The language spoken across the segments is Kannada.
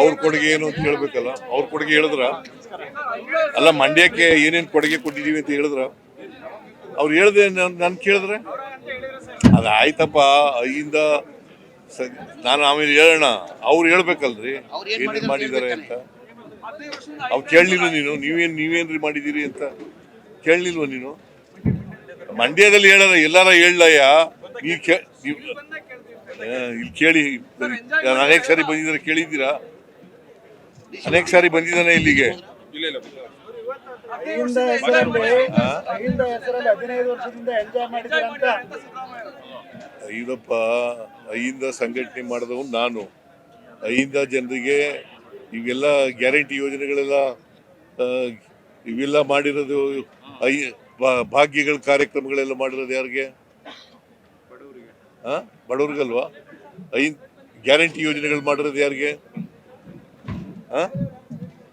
ಅವ್ರ ಕೊಡುಗೆ ಏನು ಅಂತ ಹೇಳ್ಬೇಕಲ್ಲ. ಅವ್ರ ಕೊಡುಗೆ ಹೇಳಿದ್ರ ಅಲ್ಲ, ಮಂಡ್ಯಕ್ಕೆ ಏನೇನ್ ಕೊಡುಗೆ ಕೊಟ್ಟಿದೀವಿ ಅಂತ ಹೇಳಿದ್ರ ಅವ್ರು ಹೇಳ್ದೆ ನನ್ ಕೇಳಿದ್ರೆ ಅದ ಆಯ್ತಪ್ಪ. ಅಯ್ಯಿಂದ ನಾನು ಆಮೇಲೆ ಹೇಳೋಣ, ಅವ್ರು ಹೇಳ್ಬೇಕಲ್ರಿ ಏನೇನ್ ಮಾಡಿದ್ದಾರೆ ಅಂತ. ಅವ್ರು ಕೇಳಲಿಲ್ಲ ನೀವೇನ್ರಿ ಮಾಡಿದೀರಿ ಅಂತ ಕೇಳಲಿಲ್ವ ನೀನು? ಮಂಡ್ಯದಲ್ಲಿ ಹೇಳಲ್ಲ, ಎಲ್ಲಾರ ಹೇಳಯ್ಯ. ಇಲ್ಲಿ ಕೇಳಿ, ಅನೇಕ ಸಾರಿ ಬಂದಿದ್ದಾರೆ, ಕೇಳಿದ್ದೀರಾ? ಅನೇಕ ಸಾರಿ ಬಂದಿದ್ದಾನೆ ಇಲ್ಲಿಗೆ. ಐದಪ್ಪ, ಐಯಿಂದ ಸಂಘಟನೆ ಮಾಡಿದವನು ನಾನು. ಐದಿಂದ ಜನರಿಗೆ ಇವೆಲ್ಲ ಗ್ಯಾರಂಟಿ ಯೋಜನೆಗಳೆಲ್ಲ ಇವೆಲ್ಲ ಮಾಡಿರೋದು, ಭಾಗ್ಯಗಳ ಕಾರ್ಯಕ್ರಮಗಳೆಲ್ಲ ಮಾಡಿರೋದು ಯಾರಿಗೆ? ಬಡವ್ರಿಗಲ್ವಾ? ಗ್ಯಾರಂಟಿ ಯೋಜನೆಗಳು ಮಾಡಿರೋದು ಯಾರಿಗೆ?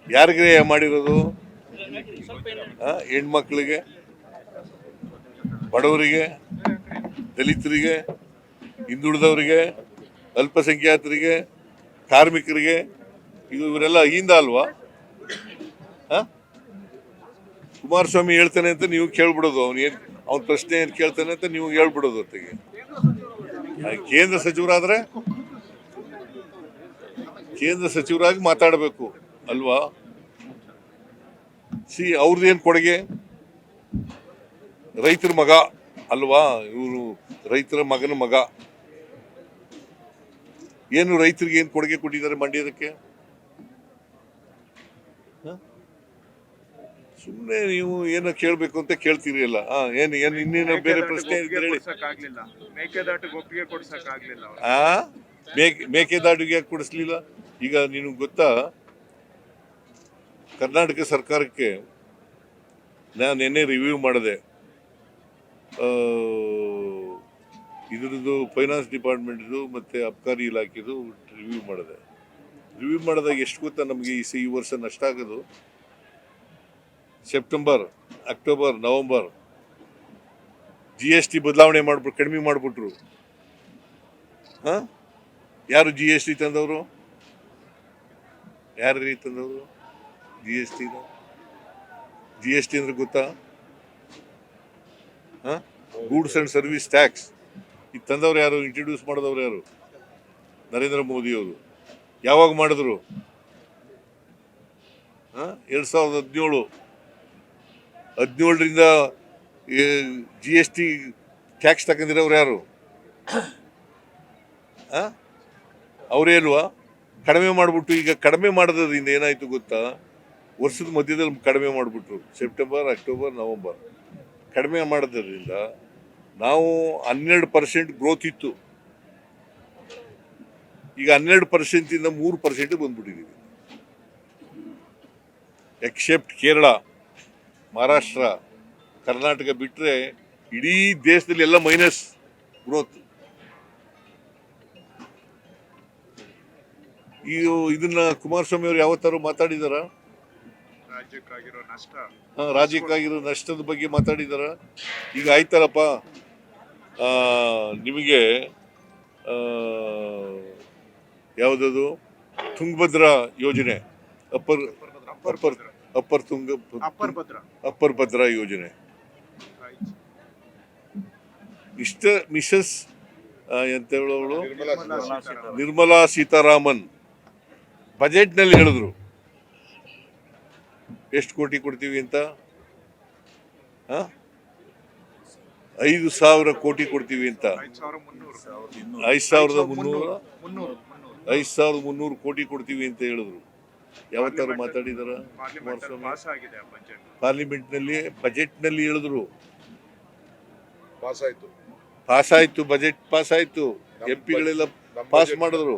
ಯಾರಿಗೆ ಮಾಡಿರೋದು? ಹೆಣ್ಮಕ್ಳಿಗೆ, ಬಡವರಿಗೆ, ದಲಿತರಿಗೆ, ಹಿಂದುಳಿದವರಿಗೆ, ಅಲ್ಪಸಂಖ್ಯಾತರಿಗೆ, ಕಾರ್ಮಿಕರಿಗೆ, ಇವರೆಲ್ಲ ಅಹಿಂದ ಅಲ್ವಾ? ಕುಮಾರಸ್ವಾಮಿ ಹೇಳ್ತಾನೆ ಅಂತ ನೀವು ಕೇಳ್ಬಿಡೋದು. ಅವ್ನ ಪ್ರಶ್ನೆ ಏನ್ ಕೇಳ್ತಾನೆ ಅಂತ ನೀವು ಹೇಳ್ಬಿಡೋದು. ಹೊತ್ತಿಗೆ ಕೇಂದ್ರ ಸಚಿವರಾದ್ರೆ ಕೇಂದ್ರ ಸಚಿವರಾಗಿ ಮಾತಾಡಬೇಕು ಅಲ್ವಾ? ಅವ್ರದ್ದೇನ್ ಕೊಡುಗೆ? ರೈತರ ಮಗ ಅಲ್ವಾ ಇವರು? ರೈತರ ಮಗನ ಮಗ. ಏನು ರೈತರಿಗೆ ಏನ್ ಕೊಡುಗೆ ಕೊಟ್ಟಿದ್ದಾರೆ ಮಂಡ್ಯದಕ್ಕೆ? ಸುಮ್ಮನೆ ನೀವು ಏನೋ ಕೇಳ್ಬೇಕು ಅಂತ ಕೇಳ್ತೀರಿ ಅಲ್ಲ. ಏನ್ ಇನ್ನೇನು ಬೇರೆ ಪ್ರಶ್ನೆ ಮೇಕೆದಾಟಿಗೆ ಯಾಕೆ ಕೊಡಿಸ್ಲಿಲ್ಲ? ಈಗ ನಿನಗೆ ಗೊತ್ತಾ, ಕರ್ನಾಟಕ ಸರ್ಕಾರಕ್ಕೆ ನಾನು ನಿನ್ನೆ ರಿವ್ಯೂ ಮಾಡಿದೆ. ಇದ್ರದ್ದು ಫೈನಾನ್ಸ್ ಡಿಪಾರ್ಟ್ಮೆಂಟ್ದು ಮತ್ತೆ ಅಬ್ಕಾರಿ ಇಲಾಖೆದು ರಿವ್ಯೂ ಮಾಡಿದೆ. ರಿವ್ಯೂ ಮಾಡಿದಾಗ ಎಷ್ಟು ಗೊತ್ತಾ ನಮಗೆ ಈ ವರ್ಷ ನಷ್ಟ ಆಗೋದು? ಸೆಪ್ಟೆಂಬರ್, ಅಕ್ಟೋಬರ್, ನವೆಂಬರ್ GST ಬದಲಾವಣೆ ಮಾಡ್ಬಿಟ್ಟು ಕಡಿಮೆ ಮಾಡಿಬಿಟ್ರು. ಯಾರು GST ತಂದವರು? ಯಾರು ತಂದವರು GST ಅಂದ್ರೆ ಗೊತ್ತಾ? Goods and service tax. ಇದು ತಂದವ್ರು ಯಾರು? ಇಂಟ್ರೊಡ್ಯೂಸ್ ಮಾಡಿದವ್ರು ಯಾರು? ನರೇಂದ್ರ ಮೋದಿ ಅವರು. ಯಾವಾಗ ಮಾಡಿದ್ರು? 2017ರಿಂದ GST ಟ್ಯಾಕ್ಸ್ ತಗೊಂಡಿರೋರು ಯಾರು? ಅವರೇ ಅಲ್ವಾ? ಕಡಿಮೆ ಮಾಡಿಬಿಟ್ಟು, ಈಗ ಕಡಿಮೆ ಮಾಡೋದ್ರಿಂದ ಏನಾಯ್ತು ಗೊತ್ತಾ? ವರ್ಷದ ಮಧ್ಯದಲ್ಲಿ ಕಡಿಮೆ ಮಾಡಿಬಿಟ್ರು. ಸೆಪ್ಟೆಂಬರ್, ಅಕ್ಟೋಬರ್, ನವೆಂಬರ್ ಕಡಿಮೆ ಮಾಡೋದ್ರಿಂದ ನಾವು 12% ಗ್ರೋತ್ ಇತ್ತು. ಈಗ 12%ಇಂದ 3% ಬಂದ್ಬಿಟ್ಟಿದ್ದೀವಿ. ಎಕ್ಸೆಪ್ಟ್ ಕೇರಳ, ಮಹಾರಾಷ್ಟ್ರ, ಕರ್ನಾಟಕ ಬಿಟ್ಟರೆ ಇಡೀ ದೇಶದಲ್ಲಿ ಎಲ್ಲ ಮೈನಸ್ ಗ್ರೋತ್. ಇದನ್ನ ಕುಮಾರಸ್ವಾಮಿ ಅವರು ಯಾವತ್ತಾರು ಮಾತಾಡಿದಾರ? ರಾಜ್ಯಕ್ಕಾಗಿರೋ ನಷ್ಟದ ಬಗ್ಗೆ ಮಾತಾಡಿದಾರ? ಈಗ ಆಯ್ತಾರಪ್ಪ, ನಿಮಗೆ ಯಾವುದದು ತುಂಗಭದ್ರಾ ಯೋಜನೆ, ಅಪ್ಪರ್ ಭದ್ರಾ ಯೋಜನೆ, ಮಿಸಸ್ ಎಂತ ಹೇಳೋಳು ನಿರ್ಮಲಾ ಸೀತಾರಾಮನ್ ಬಜೆಟ್ನಲ್ಲಿ ಹೇಳಿದ್ರು ಎಷ್ಟು ಕೋಟಿ ಕೊಡ್ತೀವಿ ಅಂತ. 5,000 ಕೋಟಿ ಕೊಡ್ತೀವಿ ಅಂತ. 5,300 ಕೋಟಿ ಕೊಡ್ತೀವಿ ಅಂತ ಹೇಳಿದ್ರು. ಯಾವತ್ತಾರು ಮಾತಾಡಿದಾರ ಕುಮಾರಸ್ವಾಮಿ? ಪಾರ್ಲಿಮೆಂಟ್ ನಲ್ಲಿ ಬಜೆಟ್ ನಲ್ಲಿ ಹೇಳಿದ್ರು. ಪಾಸ್ ಆಯ್ತು, ಬಜೆಟ್ ಪಾಸ್ ಆಯ್ತು, MP ಗಳೆಲ್ಲ ಪಾಸ್ ಮಾಡಿದ್ರು.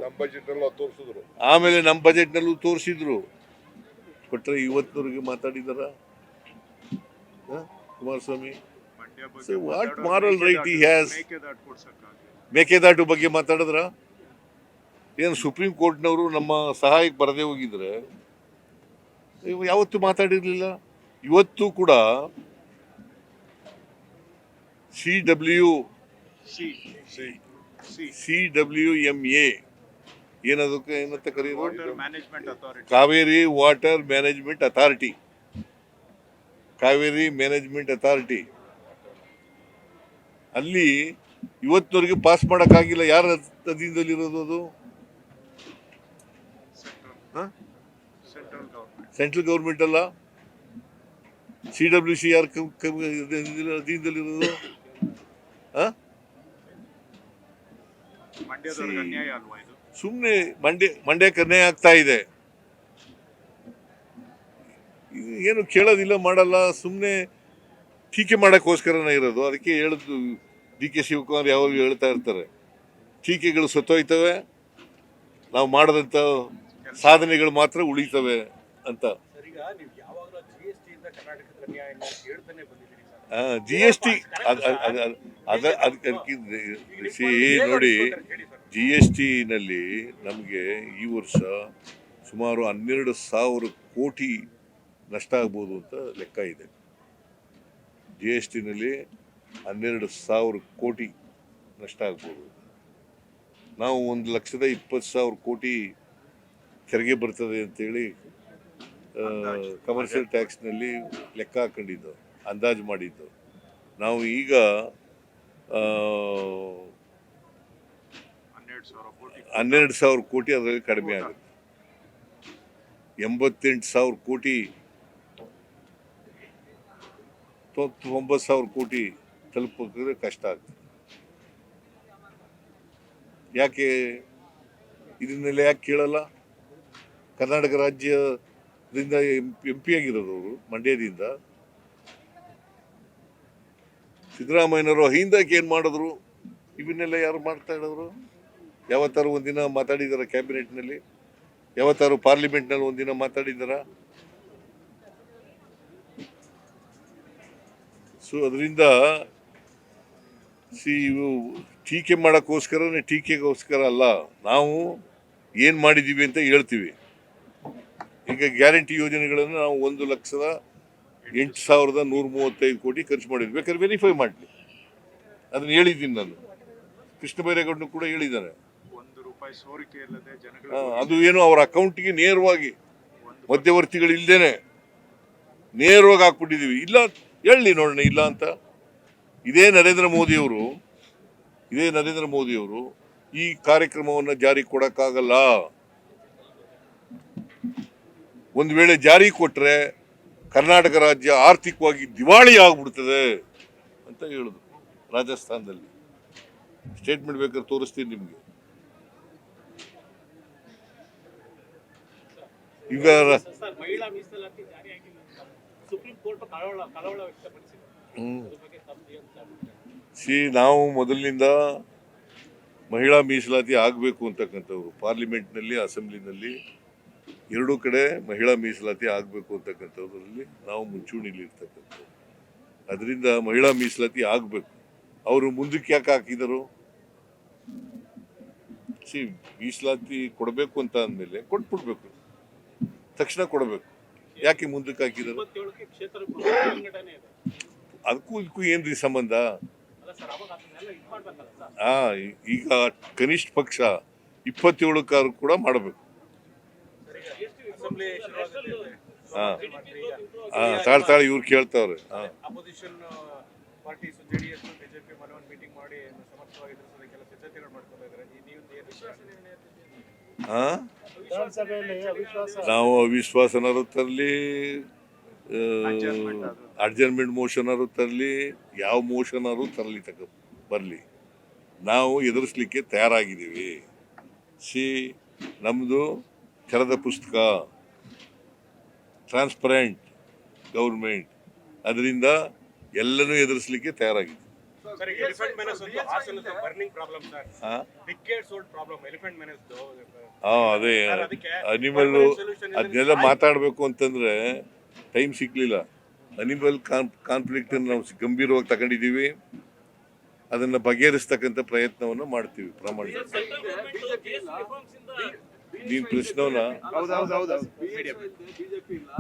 ಆಮೇಲೆ ನಮ್ಮ ಬಜೆಟ್ ನಲ್ಲೂ ತೋರಿಸಿದ್ರು. ಕೊಟ್ರೆ ಇವತ್ತಿನವರೆಗೆ ಮಾತಾಡಿದಾರ Kumaraswamy? What moral right he has? Mekedatu ಬಗ್ಗೆ ಮಾತಾಡಿದ್ರ? ಏನು ಸುಪ್ರೀಂ ಕೋರ್ಟ್ನವರು ನಮ್ಮ ಸಹಾಯಕ್ಕೆ ಬರದೇ ಹೋಗಿದ್ರೆ ಯಾವತ್ತೂ ಮಾತಾಡಿರ್ಲಿಲ್ಲ. ಇವತ್ತು ಕೂಡ CWC CWMA ಏನದಕ್ಕೆ ಏನಂತ ಕರೆಯೋದು? Water management authority. Kaveri water management authority. Kaveri management authority ಅಲ್ಲಿ ಇವತ್ತಿನವರೆಗೆ ಪಾಸ್ ಮಾಡೋಕ್ಕಾಗಿಲ್ಲ. ಯಾರ ಅಧೀನದಲ್ಲಿರೋದು ಅದು? Central government. ಸೆಂಟ್ರಲ್ ಗೌರ್ಮೆಂಟ್ ಅಲ್ಲ. CWC ಯಾರ ಅಧೀನದಲ್ಲಿರೋದು? ಮಂಡ್ಯದವ್ರಿಗೆ ಅನ್ಯಾಯ ಅಲ್ವಾ ಇದು? ಸುಮ್ಮನೆ ಮಂಡ್ಯಕ್ಕೆ ಅನ್ಯಾಯ ಆಗ್ತಾ ಇದೆ. ಏನು ಕೇಳೋದಿಲ್ಲ, ಮಾಡಲ್ಲ, ಸುಮ್ಮನೆ ಟೀಕೆ ಮಾಡೋಕ್ಕೋಸ್ಕರನೇ ಇರೋದು. ಅದಕ್ಕೆ ಹೇಳಿದ್ದು DK ಶಿವಕುಮಾರ್ ಯಾವಾಗಲೂ ಹೇಳ್ತಾ ಇರ್ತಾರೆ, ಟೀಕೆಗಳು ಸತ್ತೋಯ್ತವೆ, ನಾವು ಮಾಡಿದಂಥ ಸಾಧನೆಗಳು ಮಾತ್ರ ಉಳಿತವೆ ಅಂತ. GST ನೋಡಿ, GST ನಲ್ಲಿ ನಮಗೆ ಈ ವರ್ಷ ಸುಮಾರು 12,000 ಕೋಟಿ ನಷ್ಟ ಆಗ್ಬೋದು ಅಂತ ಲೆಕ್ಕ ಇದೆ. GST ನಲ್ಲಿ 12,000 ಕೋಟಿ ನಷ್ಟ ಆಗ್ಬೋದು. ನಾವು 1,20,000 ಕೋಟಿ ತೆರಿಗೆ ಬರ್ತದೆ ಅಂತೇಳಿ ಕಮರ್ಷಿಯಲ್ ಟ್ಯಾಕ್ಸ್ನಲ್ಲಿ ಲೆಕ್ಕ ಹಾಕೊಂಡಿದ್ದು, ಅಂದಾಜು ಮಾಡಿದ್ದು. ನಾವು ಈಗ 12,000 ಕೋಟಿ ಅದರಲ್ಲಿ ಕಡಿಮೆ ಆಗುತ್ತೆ. 88,000 ಕೋಟಿ 9,000 ಕೋಟಿ ತಲುಪಿದ್ರೆ ಕಷ್ಟ ಆಗ್ತದೆ. ಯಾಕೆ ಇದನ್ನೆಲ್ಲ ಯಾಕೆ ಕೇಳಲ್ಲ? ಕರ್ನಾಟಕ ರಾಜ್ಯದಿಂದ MP ಆಗಿರೋದು ಅವರು, ಮಂಡ್ಯದಿಂದ. ಸಿದ್ದರಾಮಯ್ಯನವರು ಹಿಂದಕ್ಕೆ ಏನು ಮಾಡಿದ್ರು? ಇವನ್ನೆಲ್ಲ ಯಾರು ಮಾಡ್ತಾ ಇರೋರು? ಯಾವತ್ತಾರು ಒಂದಿನ ಮಾತಾಡಿದಾರ ಕ್ಯಾಬಿನೆಟ್ನಲ್ಲಿ? ಯಾವತ್ತಾರು ಪಾರ್ಲಿಮೆಂಟ್ನಲ್ಲಿ ಒಂದಿನ ಮಾತಾಡಿದಾರ? ಸೊ ಅದರಿಂದ ಇವು ಟೀಕೆ ಮಾಡೋಕ್ಕೋಸ್ಕರನೇ, ಟೀಕೆಗೋಸ್ಕರ ಅಲ್ಲ. ನಾವು ಏನು ಮಾಡಿದ್ದೀವಿ ಅಂತ ಹೇಳ್ತೀವಿ. ಈಗ ಗ್ಯಾರಂಟಿ ಯೋಜನೆಗಳನ್ನು ನಾವು 1,08,135 ಕೋಟಿ ಖರ್ಚು ಮಾಡಿದ್ವಿ. ಬೇಕಾದ್ರೆ ವೆರಿಫೈ ಮಾಡಲಿ, ಅದನ್ನು ಹೇಳಿದ್ದೀನಿ ನಾನು. ಕೃಷ್ಣ ಬೈರೇಗೌಡನು ಕೂಡ ಹೇಳಿದ್ದಾರೆ. ₹1 ಸೋರಿಕೆ ಇಲ್ಲದೆ ಜನಗಳು, ಅದು ಏನು ಅವರ ಅಕೌಂಟಿಗೆ ನೇರವಾಗಿ ಮಧ್ಯವರ್ತಿಗಳು ಇಲ್ದೇನೆ ನೇರವಾಗಿ ಹಾಕ್ಬಿಟ್ಟಿದ್ದೀವಿ. ಇಲ್ಲ ಹೇಳಿ ನೋಡೋಣ, ಇಲ್ಲ ಅಂತ. ಇದೇ ನರೇಂದ್ರ ಮೋದಿಯವರು ಈ ಕಾರ್ಯಕ್ರಮವನ್ನು ಜಾರಿ ಕೊಡಕ್ಕಾಗಲ್ಲ. ಒಂದು ವೇಳೆ ಜಾರಿ ಕೊಟ್ರೆ ಕರ್ನಾಟಕ ರಾಜ್ಯ ಆರ್ಥಿಕವಾಗಿ ದಿವಾಳಿ ಆಗ್ಬಿಡ್ತದೆ ಅಂತ ಹೇಳಿದ್ರು ರಾಜಸ್ಥಾನದಲ್ಲಿ. ಸ್ಟೇಟ್ಮೆಂಟ್ ಬೇಕಾದ್ರೆ ತೋರಿಸ್ತೀನಿ ನಿಮ್ಗೆ. ಈಗ ನಾವು ಮೊದಲಿನಿಂದ ಮಹಿಳಾ ಮೀಸಲಾತಿ ಆಗಬೇಕು ಅಂತಕ್ಕಂಥವ್ರು. ಪಾರ್ಲಿಮೆಂಟ್ನಲ್ಲಿ, ಅಸೆಂಬ್ಲಿನಲ್ಲಿ ಎರಡೂ ಕಡೆ ಮಹಿಳಾ ಮೀಸಲಾತಿ ಆಗಬೇಕು ಅಂತಕ್ಕಂಥದ್ರಲ್ಲಿ ನಾವು ಮುಂಚೂಣಿಲಿ ಇರ್ತಕ್ಕಂಥದ್ದು. ಅದರಿಂದ ಮಹಿಳಾ ಮೀಸಲಾತಿ ಆಗಬೇಕು. ಅವರು ಮುಂದಕ್ಕೆ ಯಾಕೆ ಹಾಕಿದರು? ಮೀಸಲಾತಿ ಕೊಡಬೇಕು ಅಂತ ಅಂದಮೇಲೆ ಕೊಟ್ಬಿಡ್ಬೇಕು, ತಕ್ಷಣ ಕೊಡಬೇಕು. ಯಾಕೆ ಮುಂದಕ್ಕೆ ಹಾಕಿದರು? ಅದಕ್ಕೂ ಇದಕ್ಕೂ ಏನ್ರಿ ಸಂಬಂಧ? ಈಗ ಕನಿಷ್ಠ ಪಕ್ಷ 27 ಕೂಡ ಮಾಡಬೇಕು. ತಾಳ್ತಾಳೆ, ಇವ್ರು ಕೇಳ್ತಾವ್ರೆ. ನಾವು ಅವಿಶ್ವಾಸನಾರು ತರಲಿ, ಅಡ್ಜರ್ಮೆಂಟ್ ಮೋಷನಾರು ತರಲಿ, ಯಾವ ಮೋಷನಾರು ಬರಲಿ, ನಾವು ಎದುರಿಸ್ಲಿಕ್ಕೆ ತಯಾರಾಗಿದ್ದೀವಿ. ನಮ್ಮದು ತೆರೆದ ಪುಸ್ತಕ, ಟ್ರಾನ್ಸ್ಪರೆಂಟ್ ಗೌರ್ಮೆಂಟ್. ಅದರಿಂದ ಎಲ್ಲನೂ ಎದುರಿಸಲಿಕ್ಕೆ ತಯಾರಾಗಿದೆ. ಅದೇ ಅನಿಮಲ್, ಅದನ್ನೆಲ್ಲ ಮಾತಾಡಬೇಕು ಅಂತಂದ್ರೆ ಟೈಮ್ ಸಿಗ್ಲಿಲ್ಲ. ಅನಿಮಲ್ ಕಾನ್ಫ್ಲಿಕ್ಟ್ ನಾವು ಗಂಭೀರವಾಗಿ ತಗೊಂಡಿದ್ದೀವಿ. ಅದನ್ನ ಬಗೆಹರಿಸ್ತಕ್ಕಂಥ ಪ್ರಯತ್ನವನ್ನು ಮಾಡ್ತೀವಿ ಪ್ರಾಮಾಣಿಕ. ನೀನ್ ಪ್ರಶ್ನವನ್ನ ಬಿಜೆಪಿ ಇಲ್ಲ,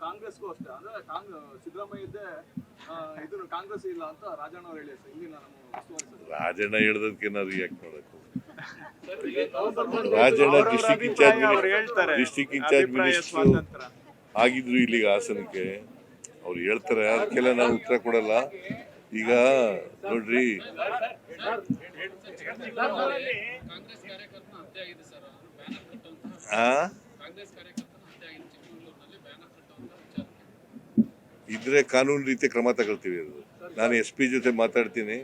ಕಾಂಗ್ರೆಸ್ಗೂ ಅಷ್ಟೇ. ಅಂದ್ರೆ ಸಿದ್ದರಾಮಯ್ಯ ಇದನ್ನು ಕಾಂಗ್ರೆಸ್ ಇಲ್ಲ ಅಂತ ರಾಜಣ್ಣ ಅವರು ಹೇಳಿ ಸರ್ ಇಲ್ಲಿನ ನಮ್ಮ ಉಸ್ತುವಾರಿ ಸಚಿವರು. ರಾಜಣ್ಣ ಹೇಳ್ದಕ್ಕೆ ನಾವು ರಿಯಾಕ್ಟ್ ಮಾಡಬೇಕು. ರಾಜಣ್ಣ ಡಿಸ್ಟ್ರಿಕ್ಟ್ ಅವ್ರು ಹೇಳ್ತಾರೆ ಡಿಸ್ಟ್ರಿಕ್ಟ್ ಇನ್ಚಾರ್ಜ್ ಅಭಿಪ್ರಾಯ ಮಿನಿಸ್ಟರ್ ಸ್ವಾತಂತ್ರ್ಯ. ಆಗಿದ್ರು ಇಲ್ಲಿಗೆ ಹಾಸನಕ್ಕೆ. ಅವ್ರು ಹೇಳ್ತಾರೆ, ಅದಕ್ಕೆಲ್ಲ ನಾನು ಉತ್ತರ ಕೊಡಲ್ಲ. ಈಗ ನೋಡ್ರಿ, ಇದ್ರೆ ಕಾನೂನು ರೀತಿ ಕ್ರಮ ತಗೊಳ್ತೀವಿ. ಅದು ನಾನು SP ಜೊತೆ ಮಾತಾಡ್ತೀನಿ,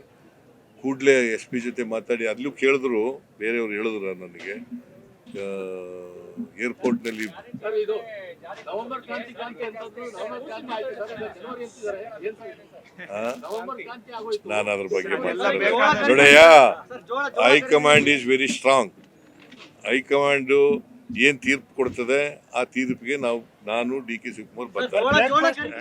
ಕೂಡಲೇ SP ಜೊತೆ ಮಾತಾಡಿ. ಅಲ್ಲೂ ಕೇಳಿದ್ರು, ಬೇರೆಯವ್ರು ಹೇಳಿದ್ರು ನನಗೆ ಏರ್ಪೋರ್ಟ್ನಲ್ಲಿ ನವೆಂಬರ್ ಕ್ರಾಂತಿ ಅಂತಂದ್ರು, ನವೆಂಬರ್ ಕ್ರಾಂತಿ ಆಯ್ತು ಸರ್, ಜನವರಿ ಅಂತಿದ್ದಾರೆ. ಏನ್ ಸರ್ ನವೆಂಬರ್ ಕ್ರಾಂತಿ ಆಗೋಯ್ತು? ನಾನು ಅದ್ರ ಬಗ್ಗೆ ಮಾತಾಡಲ್ಲ. ನೋಡಯ್ಯ, high command is very strong. High command ಏನ್ ತೀರ್ಪು ಕೊಡ್ತದೆ ಆ ತೀರ್ಪಿಗೆ ನಾನು DK ಶಿವಕುಮಾರ್ ಬರ್ತಾರೆ.